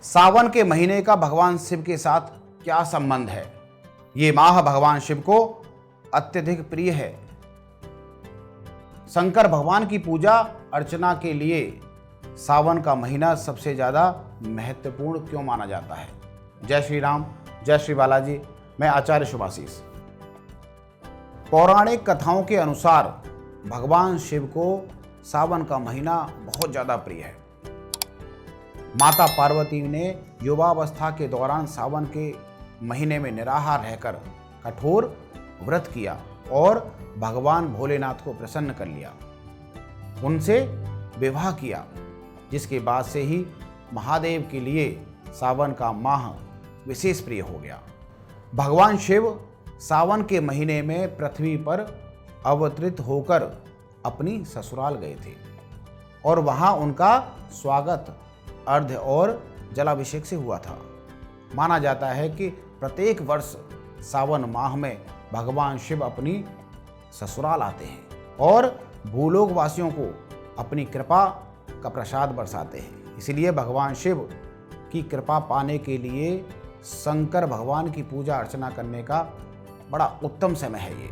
सावन के महीने का भगवान शिव के साथ क्या संबंध है? ये माह भगवान शिव को अत्यधिक प्रिय है। शंकर भगवान की पूजा अर्चना के लिए सावन का महीना सबसे ज़्यादा महत्वपूर्ण क्यों माना जाता है? जय श्री राम, जय श्री बालाजी। मैं आचार्य शुभाशीष। पौराणिक कथाओं के अनुसार भगवान शिव को सावन का महीना बहुत ज़्यादा प्रिय है। माता पार्वती ने युवावस्था के दौरान सावन के महीने में निराहार रहकर कठोर व्रत किया और भगवान भोलेनाथ को प्रसन्न कर लिया। उनसे विवाह किया, जिसके बाद से ही महादेव के लिए सावन का माह विशेष प्रिय हो गया। भगवान शिव सावन के महीने में पृथ्वी पर अवतरित होकर अपनी ससुराल गए थे और वहां उनका स्वागत अर्घ्य और जलाभिषेक से हुआ था। माना जाता है कि प्रत्येक वर्ष सावन माह में भगवान शिव अपनी ससुराल आते हैं और भूलोक वासियों को अपनी कृपा का प्रसाद बरसाते हैं। इसलिए भगवान शिव की कृपा पाने के लिए शंकर भगवान की पूजा अर्चना करने का बड़ा उत्तम समय है ये।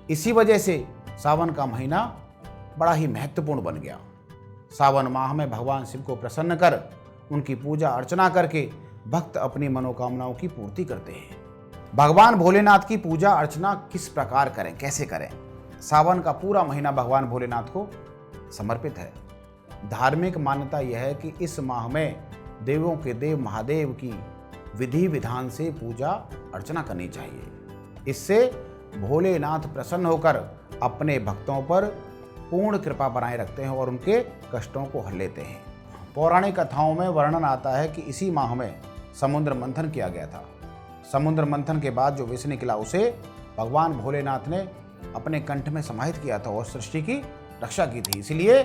इसी वजह से सावन का महीना बड़ा ही महत्वपूर्ण बन गया। सावन माह में भगवान शिव को प्रसन्न कर उनकी पूजा अर्चना करके भक्त अपनी मनोकामनाओं की पूर्ति करते हैं। भगवान भोलेनाथ की पूजा अर्चना किस प्रकार करें, कैसे करें? सावन का पूरा महीना भगवान भोलेनाथ को समर्पित है। धार्मिक मान्यता यह है कि इस माह में देवों के देव महादेव की विधि विधान से पूजा अर्चना करनी चाहिए। इससे भोलेनाथ प्रसन्न होकर अपने भक्तों पर पूर्ण कृपा बनाए रखते हैं और उनके कष्टों को हल लेते हैं। पौराणिक कथाओं में वर्णन आता है कि इसी माह में समुद्र मंथन किया गया था। समुद्र मंथन के बाद जो विष निकला उसे भगवान भोलेनाथ ने अपने कंठ में समाहित किया था और सृष्टि की रक्षा की थी। इसलिए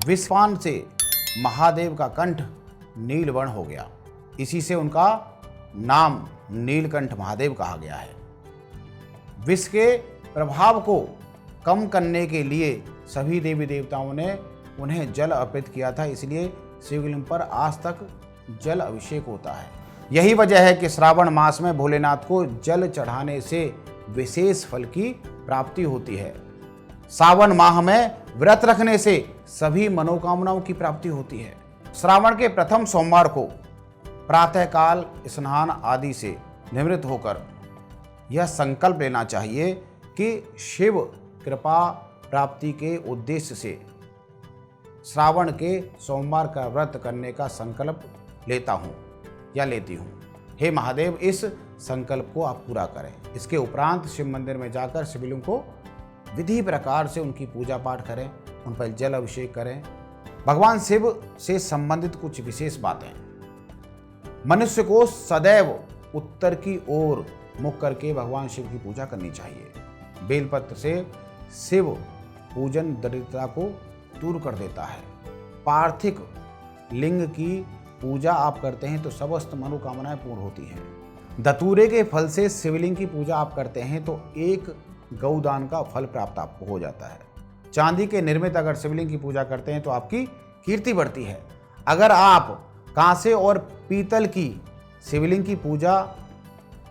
विषपान से महादेव का कंठ नीलवर्ण हो गया। इसी से उनका नाम नीलकंठ महादेव कहा गया है। विष के प्रभाव को कम करने के लिए सभी देवी देवताओं ने उन्हें जल अर्पित किया था। इसलिए शिवलिंग पर आज तक जल अभिषेक होता है। यही वजह है कि श्रावण मास में भोलेनाथ को जल चढ़ाने से विशेष फल की प्राप्ति होती है। सावन माह में व्रत रखने से सभी मनोकामनाओं की प्राप्ति होती है। श्रावण के प्रथम सोमवार को प्रातःकाल स्नान आदि से निवृत्त होकर यह संकल्प लेना चाहिए कि शिव कृपा प्राप्ति के उद्देश्य से श्रावण के सोमवार का व्रत करने का संकल्प लेता हूँ या लेती हूँ। हे महादेव, इस संकल्प को आप पूरा करें। इसके उपरांत शिव मंदिर में जाकर शिवलिंग को विधि प्रकार से उनकी पूजा पाठ करें, उन पर जल अभिषेक करें। भगवान शिव से संबंधित कुछ विशेष बातें। मनुष्य को सदैव उत्तर की ओर मुख करके भगवान शिव की पूजा करनी चाहिए। बेलपत्र से शिव पूजन दरिद्रता को दूर कर देता है। पार्थिव लिंग की पूजा आप करते हैं तो समस्त मनोकामनाएं पूर्ण होती हैं। धतूरे के फल से शिवलिंग की पूजा आप करते हैं तो एक गौदान का फल प्राप्त आपको हो जाता है। चांदी के निर्मित अगर शिवलिंग की पूजा करते हैं तो आपकी कीर्ति बढ़ती है। अगर आप कांसे और पीतल की शिवलिंग की पूजा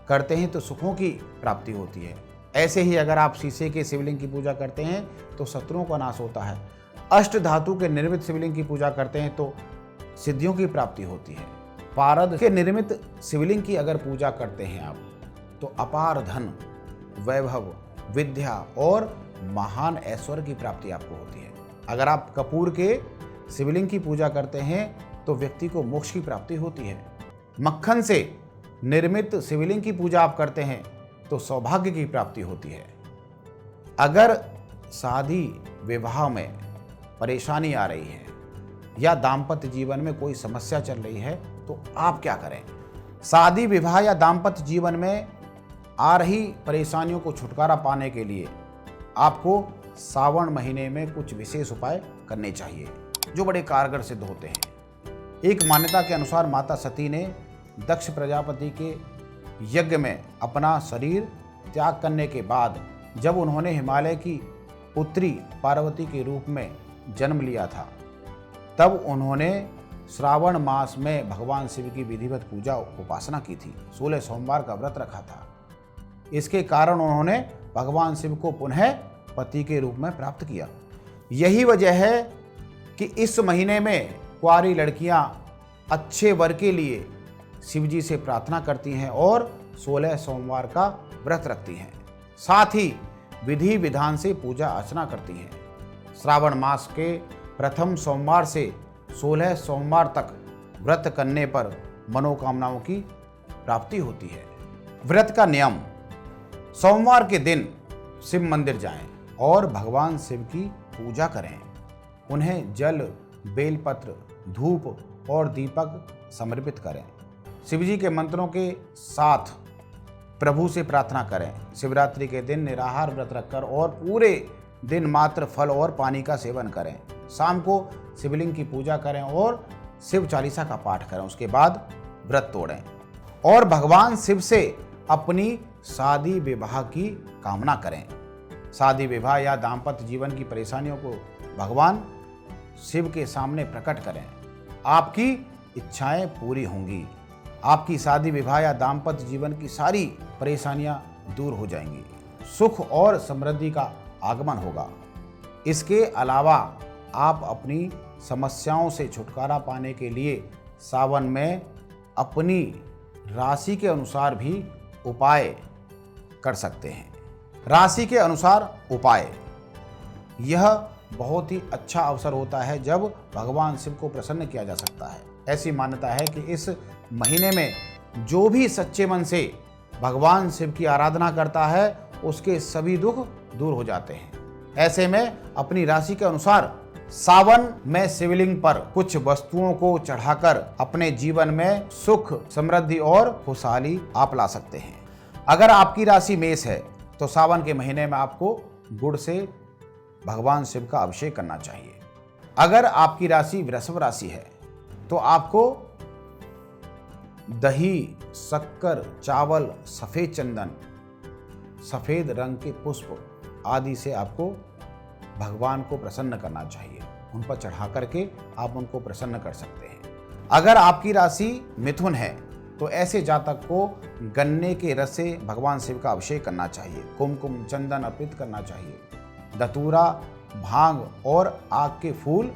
करते हैं तो सुखों की प्राप्ति होती है। ऐसे ही अगर आप शीशे के शिवलिंग की पूजा करते हैं तो शत्रुओं का नाश होता है। अष्ट धातु के निर्मित शिवलिंग की पूजा करते हैं तो सिद्धियों की प्राप्ति होती है। पारद के निर्मित शिवलिंग की अगर पूजा करते हैं आप तो अपार धन, वैभव, विद्या और महान ऐश्वर्य की प्राप्ति आपको होती है। अगर आप कपूर के शिवलिंग की पूजा करते हैं तो व्यक्ति को मोक्ष की प्राप्ति होती है। मक्खन से निर्मित शिवलिंग की पूजा आप करते हैं तो सौभाग्य की प्राप्ति होती है। अगर शादी विवाह में परेशानी आ रही है या दाम्पत्य जीवन में कोई समस्या चल रही है तो आप क्या करें? शादी विवाह या दाम्पत्य जीवन में आ रही परेशानियों को छुटकारा पाने के लिए आपको सावन महीने में कुछ विशेष उपाय करने चाहिए जो बड़े कारगर सिद्ध होते हैं। एक मान्यता के अनुसार माता सती ने दक्ष प्रजापति के यज्ञ में अपना शरीर त्याग करने के बाद जब उन्होंने हिमालय की पुत्री पार्वती के रूप में जन्म लिया था, तब उन्होंने श्रावण मास में भगवान शिव की विधिवत पूजा उपासना की थी, 16 सोमवार का व्रत रखा था। इसके कारण उन्होंने भगवान शिव को पुनः पति के रूप में प्राप्त किया। यही वजह है कि इस महीने में कुंवारी लड़कियां अच्छे वर के लिए शिव जी से प्रार्थना करती हैं और 16 सोमवार का व्रत रखती हैं। साथ ही विधि विधान से पूजा अर्चना करती हैं। श्रावण मास के प्रथम सोमवार से 16 सोमवार तक व्रत करने पर मनोकामनाओं की प्राप्ति होती है। व्रत का नियम: सोमवार के दिन शिव मंदिर जाएं और भगवान शिव की पूजा करें। उन्हें जल, बेलपत्र, धूप और दीपक समर्पित करें। शिव जी के मंत्रों के साथ प्रभु से प्रार्थना करें। शिवरात्रि के दिन निराहार व्रत रखकर और पूरे दिन मात्र फल और पानी का सेवन करें। शाम को शिवलिंग की पूजा करें और शिव चालीसा का पाठ करें। उसके बाद व्रत तोड़ें और भगवान शिव से अपनी शादी विवाह की कामना करें। शादी विवाह या दाम्पत्य जीवन की परेशानियों को भगवान शिव के सामने प्रकट करें। आपकी इच्छाएं पूरी होंगी। आपकी शादी विवाह या दाम्पत्य जीवन की सारी परेशानियां दूर हो जाएंगी। सुख और समृद्धि का आगमन होगा। इसके अलावा आप अपनी समस्याओं से छुटकारा पाने के लिए सावन में अपनी राशि के अनुसार भी उपाय कर सकते हैं। राशि के अनुसार उपाय: यह बहुत ही अच्छा अवसर होता है जब भगवान शिव को प्रसन्न किया जा सकता है। ऐसी मान्यता है कि इस महीने में जो भी सच्चे मन से भगवान शिव की आराधना करता है उसके सभी दुख दूर हो जाते हैं। ऐसे में अपनी राशि के अनुसार सावन में शिवलिंग पर कुछ वस्तुओं को चढ़ाकर अपने जीवन में सुख, समृद्धि और खुशहाली आप ला सकते हैं। अगर आपकी राशि मेष है तो सावन के महीने में आपको गुड़ से भगवान शिव का अभिषेक करना चाहिए। अगर आपकी राशि वृषभ राशि है तो आपको दही, शक्कर, चावल, सफेद चंदन, सफेद रंग के पुष्प आदि से आपको भगवान को प्रसन्न करना चाहिए। उन पर चढ़ा करके आप उनको प्रसन्न कर सकते हैं। अगर आपकी राशि मिथुन है तो ऐसे जातक को गन्ने के रस से भगवान शिव का अभिषेक करना चाहिए। कुमकुम, चंदन अर्पित करना चाहिए। धतूरा, भांग और आग के फूल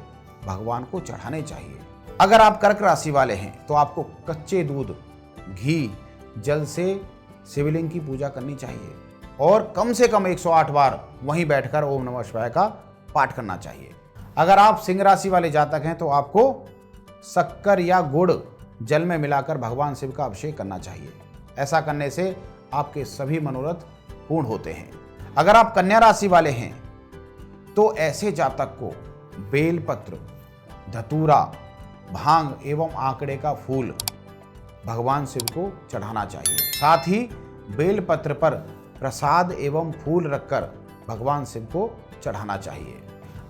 भगवान को चढ़ाने चाहिए। अगर आप कर्क राशि वाले हैं तो आपको कच्चे दूध, घी, जल से शिवलिंग की पूजा करनी चाहिए और कम से कम 108 बार वहीं बैठकर ओम नमः शिवाय का पाठ करना चाहिए। अगर आप सिंह राशि वाले जातक हैं तो आपको शक्कर या गुड़ जल में मिलाकर भगवान शिव का अभिषेक करना चाहिए। ऐसा करने से आपके सभी मनोरथ पूर्ण होते हैं। अगर आप कन्या राशि वाले हैं तो ऐसे जातक को बेलपत्र, धतूरा, भांग एवं आंकड़े का फूल भगवान शिव को चढ़ाना चाहिए। साथ ही बेलपत्र पर प्रसाद एवं फूल रखकर भगवान शिव को चढ़ाना चाहिए।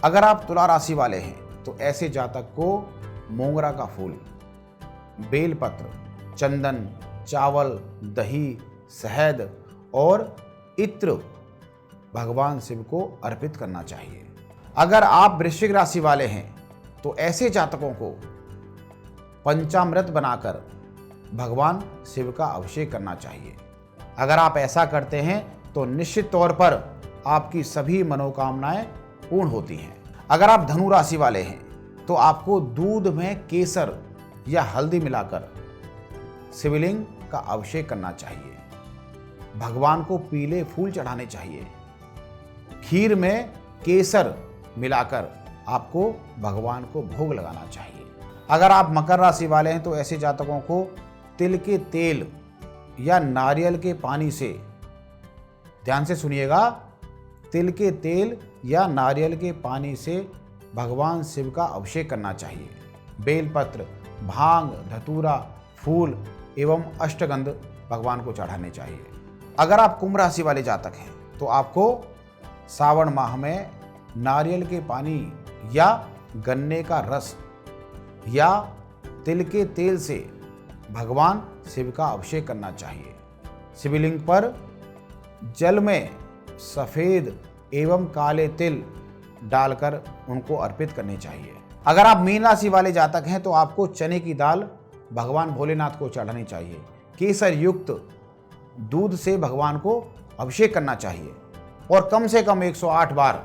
अगर आप तुला राशि वाले हैं तो ऐसे जातक को मोगरा का फूल, बेलपत्र, चंदन, चावल, दही, शहद और इत्र भगवान शिव को अर्पित करना चाहिए। अगर आप वृश्चिक राशि वाले हैं तो ऐसे जातकों को पंचामृत बनाकर भगवान शिव का अभिषेक करना चाहिए। अगर आप ऐसा करते हैं तो निश्चित तौर पर आपकी सभी मनोकामनाएं पूर्ण होती हैं। अगर आप धनु राशि वाले हैं तो आपको दूध में केसर या हल्दी मिलाकर शिवलिंग का अभिषेक करना चाहिए। भगवान को पीले फूल चढ़ाने चाहिए। खीर में केसर मिलाकर आपको भगवान को भोग लगाना चाहिए। अगर आप मकर राशि वाले हैं तो ऐसे जातकों को तिल के तेल या नारियल के पानी से, ध्यान से सुनिएगा, तिल के तेल या नारियल के पानी से भगवान शिव का अभिषेक करना चाहिए। बेलपत्र, भांग, धतूरा, फूल एवं अष्टगंध भगवान को चढ़ाने चाहिए। अगर आप कुंभ राशि वाले जातक हैं तो आपको सावन माह में नारियल के पानी या गन्ने का रस या तिल के तेल से भगवान शिव का अभिषेक करना चाहिए। शिवलिंग पर जल में सफ़ेद एवं काले तिल डालकर उनको अर्पित करने चाहिए। अगर आप मीन राशि वाले जातक हैं तो आपको चने की दाल भगवान भोलेनाथ को चढ़ानी चाहिए। केसर युक्त दूध से भगवान को अभिषेक करना चाहिए और कम से कम 108 बार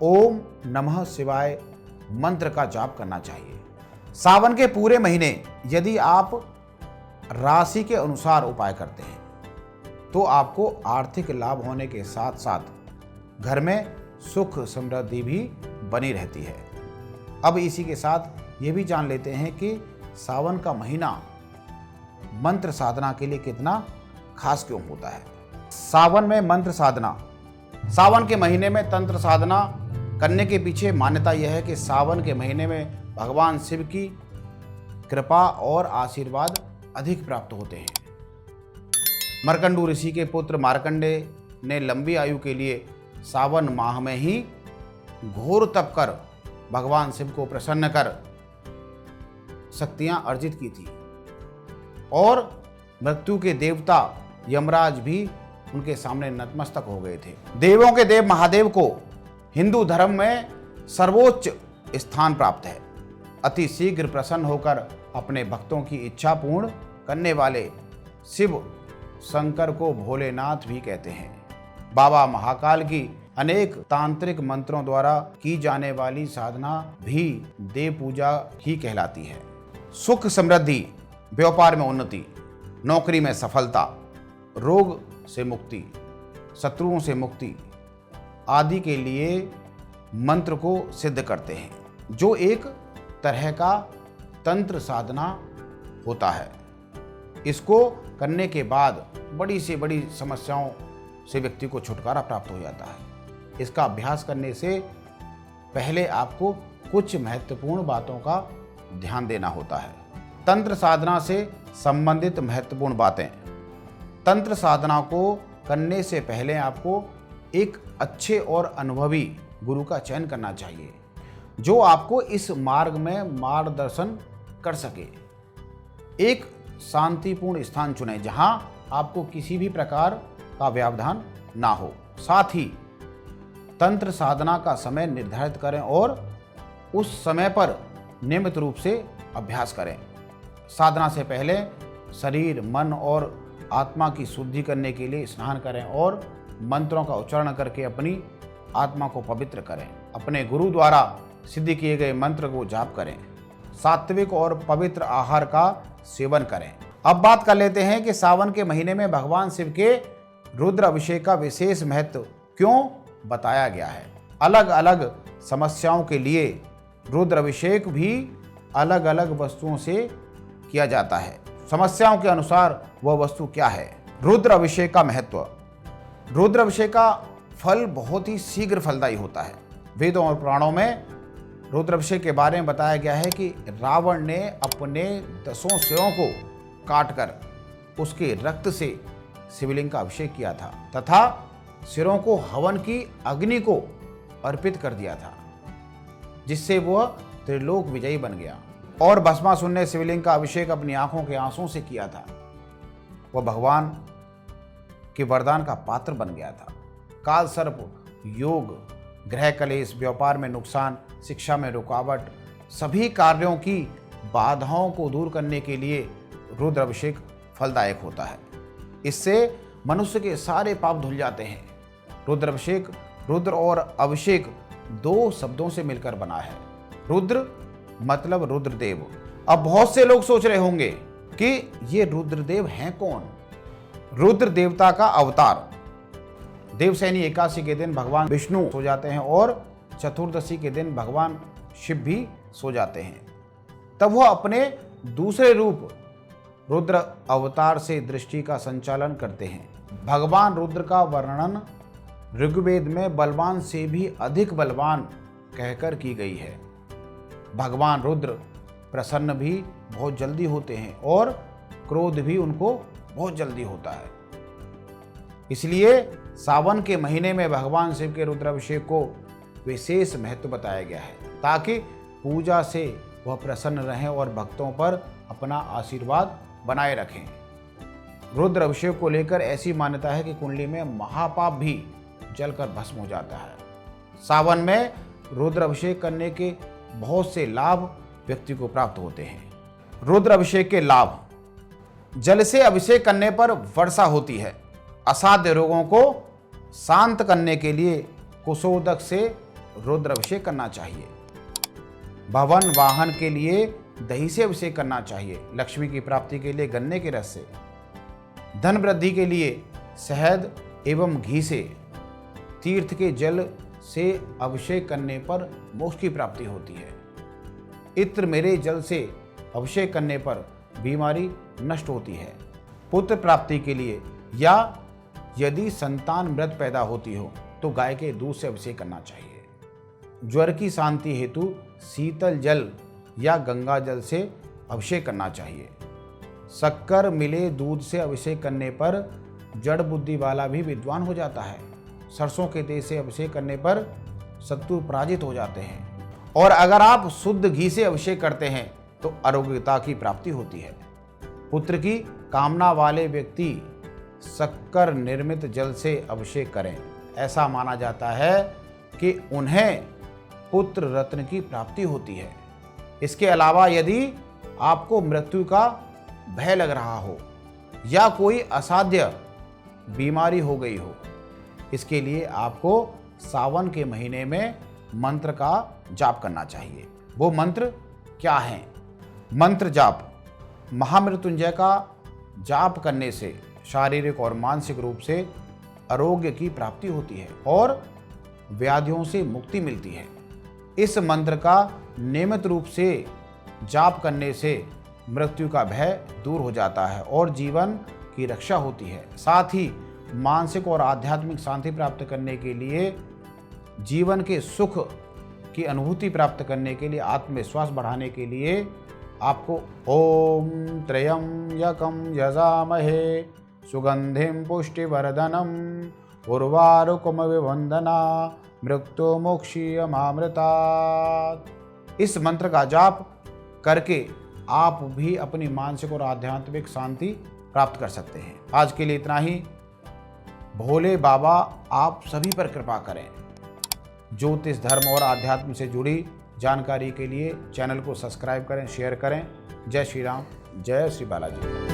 ओम नमः शिवाय मंत्र का जाप करना चाहिए। सावन के पूरे महीने यदि आप राशि के अनुसार उपाय करते हैं तो आपको आर्थिक लाभ होने के साथ साथ घर में सुख समृद्धि भी बनी रहती है। अब इसी के साथ ये भी जान लेते हैं कि सावन का महीना मंत्र साधना के लिए कितना खास क्यों होता है। सावन में मंत्र साधना, सावन के महीने में तंत्र साधना करने के पीछे मान्यता यह है कि सावन के महीने में भगवान शिव की कृपा और आशीर्वाद अधिक प्राप्त होते हैं। मरकंडू ऋषि के पुत्र मार्कंडे ने लंबी आयु के लिए सावन माह में ही घोर तप कर भगवान शिव को प्रसन्न कर शक्तियां अर्जित की थी और मृत्यु के देवता यमराज भी उनके सामने नतमस्तक हो गए थे। देवों के देव महादेव को हिंदू धर्म में सर्वोच्च स्थान प्राप्त है। अति शीघ्र प्रसन्न होकर अपने भक्तों की इच्छा पूर्ण करने वाले शिव शंकर को भोलेनाथ भी कहते हैं। बाबा महाकाल की अनेक तांत्रिक मंत्रों द्वारा की जाने वाली साधना भी देव पूजा ही कहलाती है। सुख समृद्धि, व्यापार में उन्नति, नौकरी में सफलता, रोग से मुक्ति, शत्रुओं से मुक्ति आदि के लिए मंत्र को सिद्ध करते हैं, जो एक तरह का तंत्र साधना होता है। इसको करने के बाद बड़ी से बड़ी समस्याओं से व्यक्ति को छुटकारा प्राप्त हो जाता है। इसका अभ्यास करने से पहले आपको कुछ महत्वपूर्ण बातों का ध्यान देना होता है। तंत्र साधना से संबंधित महत्वपूर्ण बातें। तंत्र साधना को करने से पहले आपको एक अच्छे और अनुभवी गुरु का चयन करना चाहिए, जो आपको इस मार्ग में मार्गदर्शन कर सके। एक शांतिपूर्ण स्थान चुनें जहां आपको किसी भी प्रकार का व्यवधान ना हो। साथ ही तंत्र साधना का समय निर्धारित करें और उस समय पर नियमित रूप से अभ्यास करें। साधना से पहले शरीर, मन और आत्मा की शुद्धि करने के लिए स्नान करें और मंत्रों का उच्चारण करके अपनी आत्मा को पवित्र करें। अपने गुरु द्वारा सिद्ध किए गए मंत्र को जाप करें। सात्विक और पवित्र आहार का सेवन करें। अब बात कर लेते हैं कि सावन के महीने में भगवान शिव के रुद्र अभिषेक का विशेष महत्व क्यों बताया गया है। अलग अलग समस्याओं के लिए रुद्र अभिषेक भी अलग अलग वस्तुओं से किया जाता है। समस्याओं के अनुसार वह वस्तु क्या है। रुद्र अभिषेक का महत्व। रुद्र अभिषेक का फल बहुत ही शीघ्र फलदायी होता है। वेदों और पुराणों में रुद्र अभिषेक के बारे में बताया गया है कि रावण ने अपने 10 सिरों को काटकर उसके रक्त से शिवलिंग का अभिषेक किया था तथा सिरों को हवन की अग्नि को अर्पित कर दिया था, जिससे वह त्रिलोक विजयी बन गया। और भस्मासुर ने शिवलिंग का अभिषेक अपनी आंखों के आंसुओं से किया था। वह भगवान के वरदान का पात्र बन गया था। काल सर्प योग, ग्रह कलेश, व्यापार में नुकसान, शिक्षा में रुकावट, सभी कार्यों की बाधाओं को दूर करने के लिए रुद्र अभिषेक फलदायक होता है। इससे मनुष्य के सारे पाप धुल जाते हैं। रुद्र अभिषेक, रुद्र और अभिषेक 2 शब्दों से मिलकर बना है। रुद्र मतलब रुद्रदेव। अब बहुत से लोग सोच रहे होंगे कि ये रुद्रदेव हैं कौन। रुद्र देवता का अवतार। देवशयनी एकादशी के दिन भगवान विष्णु सो जाते हैं और चतुर्दशी के दिन भगवान शिव भी सो जाते हैं। तब वह अपने दूसरे रूप रुद्र अवतार से दृष्टि का संचालन करते हैं। भगवान रुद्र का वर्णन ऋग्वेद में बलवान से भी अधिक बलवान कहकर की गई है। भगवान रुद्र प्रसन्न भी बहुत जल्दी होते हैं और क्रोध भी उनको बहुत जल्दी होता है। इसलिए सावन के महीने में भगवान शिव के रुद्राभिषेक को विशेष महत्व बताया गया है, ताकि पूजा से वह प्रसन्न रहें और भक्तों पर अपना आशीर्वाद बनाए रखें। रुद्र अभिषेक को लेकर ऐसी मान्यता है कि कुंडली में महापाप भी जलकर भस्म हो जाता है। सावन में रुद्र अभिषेक करने के बहुत से लाभ व्यक्ति को प्राप्त होते हैं। रुद्र अभिषेक के लाभ। जल से अभिषेक करने पर वर्षा होती है। असाध्य रोगों को शांत करने के लिए कुशोदक से रुद्र अभिषेक करना चाहिए। भवन वाहन के लिए दही से अभिषेक करना चाहिए। लक्ष्मी की प्राप्ति के लिए गन्ने के रस से। धन वृद्धि के लिए शहद एवं घी से। तीर्थ के जल से अभिषेक करने पर मोक्ष की प्राप्ति होती है। इत्र मेरे जल से अभिषेक करने पर बीमारी नष्ट होती है। पुत्र प्राप्ति के लिए या यदि संतान मृत पैदा होती हो तो गाय के दूध से अभिषेक करना चाहिए। ज्वर की शांति हेतु शीतल जल या गंगा जल से अभिषेक करना चाहिए। शक्कर मिले दूध से अभिषेक करने पर जड़ बुद्धि वाला भी विद्वान हो जाता है। सरसों के तेल से अभिषेक करने पर शत्रु पराजित हो जाते हैं। और अगर आप शुद्ध घी से अभिषेक करते हैं तो आरोग्यता की प्राप्ति होती है। पुत्र की कामना वाले व्यक्ति शक्कर निर्मित जल से अभिषेक करें। ऐसा माना जाता है कि उन्हें पुत्र रत्न की प्राप्ति होती है। इसके अलावा यदि आपको मृत्यु का भय लग रहा हो या कोई असाध्य बीमारी हो गई हो, इसके लिए आपको सावन के महीने में मंत्र का जाप करना चाहिए। वो मंत्र क्या है? मंत्र जाप। महामृत्युंजय का जाप करने से शारीरिक और मानसिक रूप से आरोग्य की प्राप्ति होती है और व्याधियों से मुक्ति मिलती है। इस मंत्र का नियमित रूप से जाप करने से मृत्यु का भय दूर हो जाता है और जीवन की रक्षा होती है। साथ ही मानसिक और आध्यात्मिक शांति प्राप्त करने के लिए, जीवन के सुख की अनुभूति प्राप्त करने के लिए, आत्मविश्वास बढ़ाने के लिए आपको ओम त्र्यंबकं यजामहे सुगंधिं पुष्टिवर्धनम उर्वारुकमिवंदना मृत्युमोक्षीयमामृतात्। इस मंत्र का जाप करके आप भी अपनी मानसिक और आध्यात्मिक शांति प्राप्त कर सकते हैं। आज के लिए इतना ही। भोले बाबा आप सभी पर कृपा करें। ज्योतिष, धर्म और आध्यात्म से जुड़ी जानकारी के लिए चैनल को सब्सक्राइब करें, शेयर करें। जय श्री राम, जय श्री बालाजी।